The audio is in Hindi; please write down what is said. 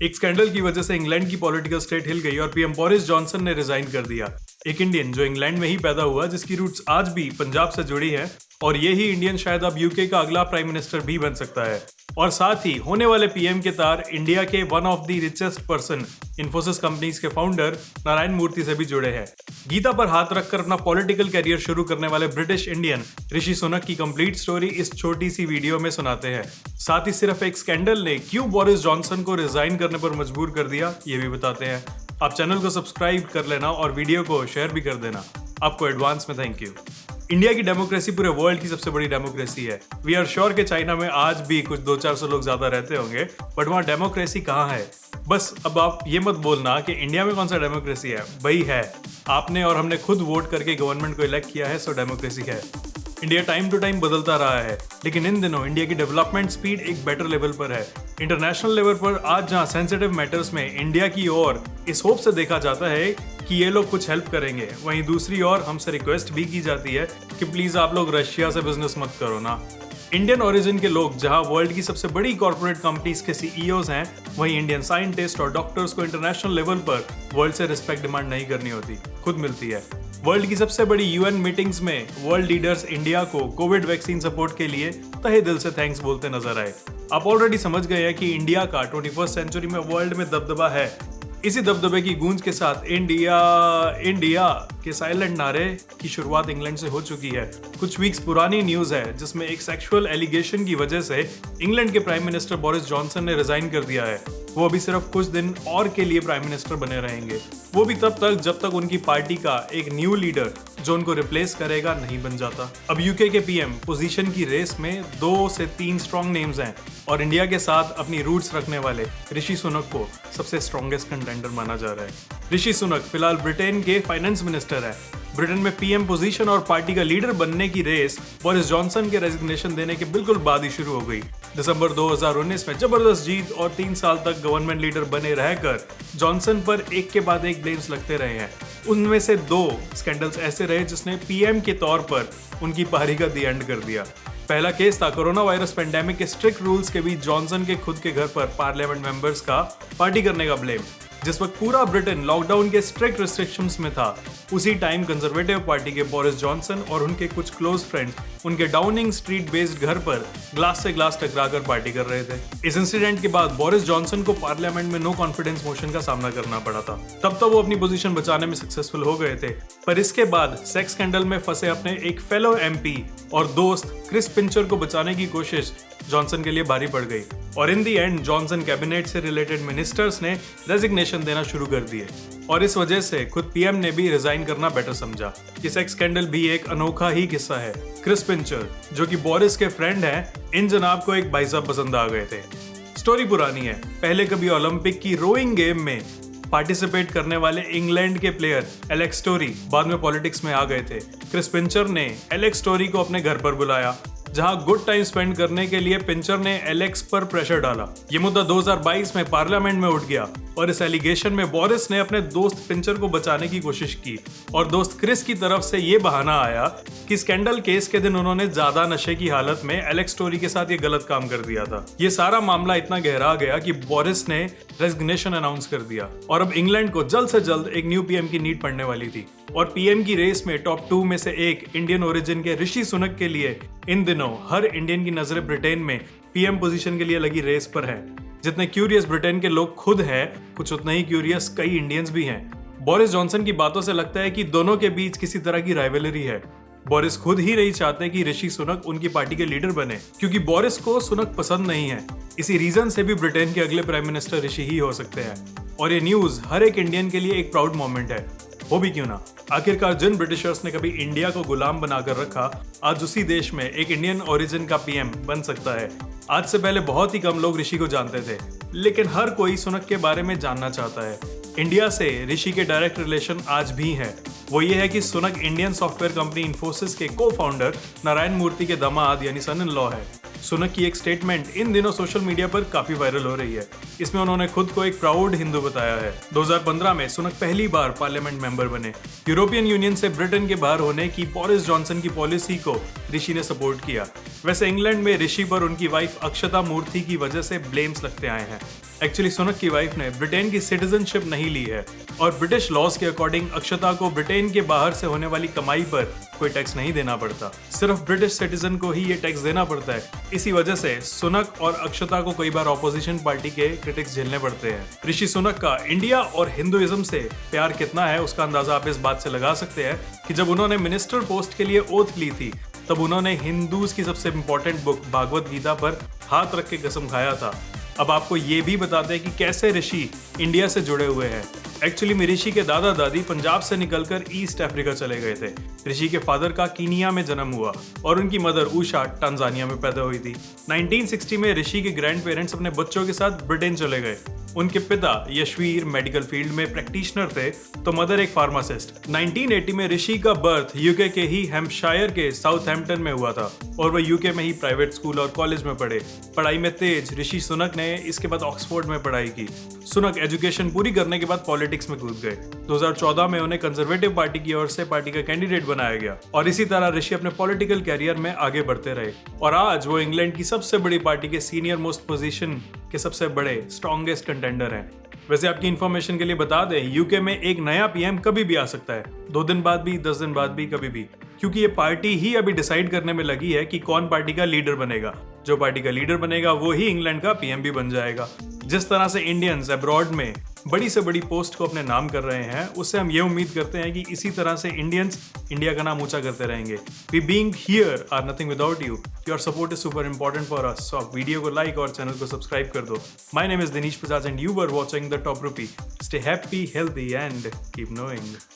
एक स्कैंडल की वजह से इंग्लैंड की पॉलिटिकल स्टेट हिल गई और पीएम बोरिस जॉनसन ने रिजाइन कर दिया। एक इंडियन जो इंग्लैंड में ही पैदा हुआ, जिसकी रूट्स आज भी पंजाब से जुड़ी हैं, और यही इंडियन शायद अब यूके का अगला प्राइम मिनिस्टर भी बन सकता है। और साथ ही होने वाले पीएम के तार इंडिया के one of the richest person Infosys companies के फाउंडर नारायण मूर्ति से भी जुड़े हैं। गीता पर हाथ रखकर अपना पॉलिटिकल करियर शुरू करने वाले ब्रिटिश इंडियन ऋषि सुनक की कंप्लीट स्टोरी इस छोटी सी वीडियो में सुनाते हैं। साथ ही सिर्फ एक स्कैंडल ने क्यों बोरिस जॉनसन को रिजाइन करने पर मजबूर कर दिया, ये भी बताते हैं। आप चैनल को सब्सक्राइब कर लेना और वीडियो को शेयर भी कर देना। आपको एडवांस में थैंक यू। इंडिया की डेमोक्रेसी पूरे वर्ल्ड की सबसे बड़ी डेमोक्रेसी है। वी आर श्योर कि चाइना में आज भी कुछ 200-400 लोग ज्यादा रहते होंगे, बट वहाँ डेमोक्रेसी कहाँ है। बस अब आप ये मत बोलना कि इंडिया में कौन सा डेमोक्रेसी है। भाई है, आपने और हमने खुद वोट करके गवर्नमेंट को इलेक्ट किया है, सो डेमोक्रेसी है। इंडिया टाइम टू टाइम बदलता रहा है, लेकिन इन दिनों इंडिया की डेवलपमेंट स्पीड एक बेटर लेवल पर है। इंटरनेशनल लेवल पर आज जहां सेंसिटिव मैटर्स में इंडिया की ओर इस होप से देखा जाता है कि ये लोग कुछ हेल्प करेंगे, वहीं दूसरी ओर हमसे रिक्वेस्ट भी की जाती है कि प्लीज आप लोग रशिया से बिजनेस मत करो ना। इंडियन ओरिजिन के लोग जहां वर्ल्ड की सबसे बड़ी कॉर्पोरेट कंपनीज के सीईओज हैं, वहीं इंडियन साइंटिस्ट और डॉक्टर्स को इंटरनेशनल लेवल पर वर्ल्ड से रिस्पेक्ट डिमांड नहीं करनी होती, खुद मिलती है। वर्ल्ड की सबसे बड़ी यूएन मीटिंग्स में वर्ल्ड लीडर्स इंडिया को कोविड वैक्सीन सपोर्ट के लिए तहे दिल से थैंक्स बोलते नजर आए। आप ऑलरेडी समझ गए हैं कि इंडिया का 21st सेंचुरी में वर्ल्ड में दबदबा है। इसी दबदबे की गूंज के साथ इंडिया इंडिया के साइलेंट नारे की शुरुआत इंग्लैंड से हो चुकी है। कुछ वीक्स पुरानी न्यूज है जिसमें एक सेक्सुअल एलिगेशन की वजह से इंग्लैंड के प्राइम मिनिस्टर बोरिस जॉनसन ने रिजाइन कर दिया है। वो अभी सिर्फ कुछ दिन और के लिए प्राइम मिनिस्टर बने रहेंगे, वो भी तब तक जब तक उनकी पार्टी का एक न्यू लीडर जो उनको रिप्लेस करेगा नहीं बन जाता। अब यूके के पीएम पोजीशन की रेस में 2 से 3 स्ट्रॉन्ग नेम्स हैं और इंडिया के साथ अपनी रूट्स रखने वाले ऋषि सुनक को सबसे स्ट्रॉन्गेस्ट कंटेंडर माना जा रहा है। ऋषि सुनक फिलहाल ब्रिटेन के फाइनेंस मिनिस्टर है। ब्रिटेन में पीएम पोजीशन और पार्टी का लीडर बनने की रेस बोरिस जॉनसन के रेजिग्नेशन देने के बिल्कुल बाद ही शुरू हो गई। दिसंबर 2019 में जबरदस्त जीत और 3 साल तक गवर्नमेंट लीडर बने रहकर जॉनसन पर एक के बाद एक ब्लेम्स लगते रहे हैं। उनमें से 2 स्कैंडल्स ऐसे रहे जिसने पीएम के तौर पर उनकी पारी का दी एंड कर दिया। पहला केस था कोरोना वायरस पेंडेमिक के स्ट्रिक्ट रूल्स के बीच जॉनसन के खुद के घर पर पार्लियामेंट मेंबर्स का पार्टी करने का ब्लेम। जिस वक्त पूरा ब्रिटेन लॉकडाउन के स्ट्रिक्ट रिस्ट्रिक्शंस में था, उसी टाइम कंजर्वेटिव पार्टी के बोरिस जॉनसन और उनके कुछ क्लोज फ्रेंड्स उनके डाउनिंग स्ट्रीट बेस्ड घर पर ग्लास से ग्लास टकराकर पार्टी कर रहे थे। इस इंसिडेंट के बाद बोरिस जॉनसन को पार्लियामेंट में नो कॉन्फिडेंस मोशन का सामना करना पड़ा था। तब तो वो अपनी पोजीशन बचाने में सक्सेसफुल हो गए थे, पर इसके बाद सेक्स स्कैंडल में फंसे अपने एक फेलो एमपी और दोस्त क्रिस पिंचर को बचाने की कोशिश जॉनसन के लिए भारी पड़ गई और इन दी एंड जॉनसन कैबिनेट से रिलेटेड मिनिस्टर्स ने रेजिग्नेशन देना शुरू कर दिए और इस वजह से खुद पीएम ने भी रिजाइन करना बेटर समझा। ये सेक्स स्कैंडल भी एक अनोखा ही किस्सा है। क्रिस पिंचर जो कि बोरिस के फ्रेंड हैं, इन जनाब को एक भाई साहब पसंद आ गए थे। स्टोरी पुरानी है। पहले कभी ओलंपिक की रोइंग गेम में पार्टिसिपेट करने वाले इंग्लैंड के प्लेयर एलेक्स स्टोरी बाद में पॉलिटिक्स में आ गए थे। क्रिस पिंचर ने एलेक्स स्टोरी को अपने घर पर बुलाया, जहां गुड टाइम स्पेंड करने के लिए पिंचर ने एलेक्स पर प्रेशर डाला। ये मुद्दा 2022 में पार्लियामेंट में उठ गया और इस एलिगेशन में बोरिस ने अपने दोस्त पिंचर को बचाने की कोशिश की और दोस्त क्रिस की तरफ से ये बहाना आया कि स्कैंडल केस के दिन उन्होंने ज्यादा नशे की हालत में एलेक्स स्टोरी के साथ ये गलत काम कर दिया था। ये सारा मामला इतना गहरा गया कि बोरिस ने रेजिग्नेशन अनाउंस कर दिया और अब इंग्लैंड को जल्द से जल्द एक न्यू पीएम की नीड पड़ने वाली थी और पीएम की रेस में टॉप 2 में से एक इंडियन ओरिजिन के ऋषि सुनक के लिए इन दिनों हर इंडियन की नजरें ब्रिटेन में पीएम पोजीशन के लिए लगी रेस पर है। जितने क्यूरियस ब्रिटेन के लोग खुद हैं, कुछ उतने ही क्यूरियस कई इंडियंस भी हैं। बोरिस जॉनसन की बातों से लगता है कि दोनों के बीच किसी तरह की राइवलरी है। बोरिस खुद ही नहीं चाहते कि ऋषि सुनक उनकी पार्टी के लीडर बने, क्योंकि बोरिस को सुनक पसंद नहीं है। इसी रीजन से भी ब्रिटेन के अगले प्राइम मिनिस्टर ऋषि ही हो सकते हैं और ये न्यूज हर एक इंडियन के लिए एक प्राउड मोमेंट है। वो भी क्यों ना। आखिरकार जिन ब्रिटिशर्स ने कभी इंडिया को गुलाम बनाकर रखा, आज उसी देश में एक इंडियन ओरिजिन का पीएम बन सकता है। आज से पहले बहुत ही कम लोग ऋषि को जानते थे, लेकिन हर कोई सुनक के बारे में जानना चाहता है। इंडिया से ऋषि के डायरेक्ट रिलेशन आज भी है। वो ये है कि Sunak Indian software company Infosys के को फाउंडर नारायण मूर्ति के दामाद यानी सन इन लॉ है। सुनक की एक स्टेटमेंट इन दिनों सोशल मीडिया पर काफी वायरल हो रही है। इसमें उन्होंने खुद को एक प्राउड हिंदू बताया है। 2015 में सुनक पहली बार पार्लियामेंट मेंबर बने। यूरोपियन यूनियन से ब्रिटेन के बाहर होने की बोरिस जॉनसन की पॉलिसी को ऋषि ने सपोर्ट किया। वैसे इंग्लैंड में ऋषि पर उनकी वाइफ अक्षता मूर्ति की वजह से ब्लेम्स लगते आए हैं। एक्चुअली सुनक की वाइफ ने ब्रिटेन की सिटीजनशिप नहीं ली है और ब्रिटिश लॉज के अकॉर्डिंग अक्षता को ब्रिटेन के बाहर से होने वाली कमाई पर कोई टैक्स नहीं देना पड़ता, सिर्फ ब्रिटिश सिटीजन को ही ये टैक्स देना पड़ता है। इसी वजह से सुनक और अक्षता को कई बार ऑपोजिशन पार्टी के क्रिटिक्स झेलने पड़ते हैं। ऋषि सुनक का इंडिया और हिंदुइज्म से प्यार कितना है उसका अंदाजा आप इस बात से लगा सकते हैं कि जब उन्होंने मिनिस्टर पोस्ट के लिए ओथ ली थी तब उन्होंने हिंदूज की सबसे इंपॉर्टेंट बुक भागवत गीता पर हाथ रख के कसम खाया था। अब आपको ये भी बताते हैं कि कैसे ऋषि इंडिया से जुड़े हुए हैं। एक्चुअली में ऋषि के दादा दादी पंजाब से निकलकर ईस्ट अफ्रीका चले गए थे। ऋषि के फादर का कीनिया में जन्म हुआ और उनकी मदर उषा टांजानिया में पैदा हुई थी। 1960 में ऋषि के ग्रैंड पेरेंट्स अपने बच्चों के साथ ब्रिटेन चले गए। उनके पिता यशवीर मेडिकल फील्ड में प्रैक्टिशनर थे तो मदर एक फार्मासिस्ट। 1980 में ऋषि का बर्थ यूके के ही हैम्पशायर के साउथहैम्पटन में हुआ था और वह यूके में ही प्राइवेट स्कूल और कॉलेज में पढ़े। पढ़ाई में तेज ऋषि सुनक ने इसके बाद ऑक्सफोर्ड में पढ़ाई की। सुनक एजुकेशन पूरी करने के बाद पॉलिटिक्स में कूद गए। 2014 में उन्हें कंजर्वेटिव पार्टी की ओर से पार्टी का कैंडिडेट बनाया गया और इसी तरह ऋषि अपने पॉलिटिकल कैरियर में आगे बढ़ते रहे और आज वो इंग्लैंड की सबसे बड़ी पार्टी के सीनियर मोस्ट पोजीशन के सबसे बड़े स्ट्रॉन्गेस्ट कंटेंडर हैं। वैसे आपकी इंफॉर्मेशन के लिए बता दें, यूके में एक नया पीएम कभी भी आ सकता है, 2 दिन बाद भी, 10 दिन बाद भी, कभी भी, क्योंकि ये पार्टी ही अभी डिसाइड करने में लगी है कि कौन पार्टी का लीडर बनेगा। जो पार्टी का लीडर बनेगा वो ही इंग्लैंड का पीएम भी बन जाएगा। जिस तरह से इंडियंस अब्रॉड में बड़ी से बड़ी पोस्ट को अपने नाम कर रहे हैं, उससे हम ये उम्मीद करते हैं कि इसी तरह से इंडियंस इंडिया का नाम ऊंचा करते रहेंगे। We being here are nothing without you. Your support is super important for us. So आप वीडियो को लाइक और चैनल को सब्सक्राइब कर दो। My name is Dinesh Bajaj and you are watching the top rupee. Stay happy, healthy and keep knowing.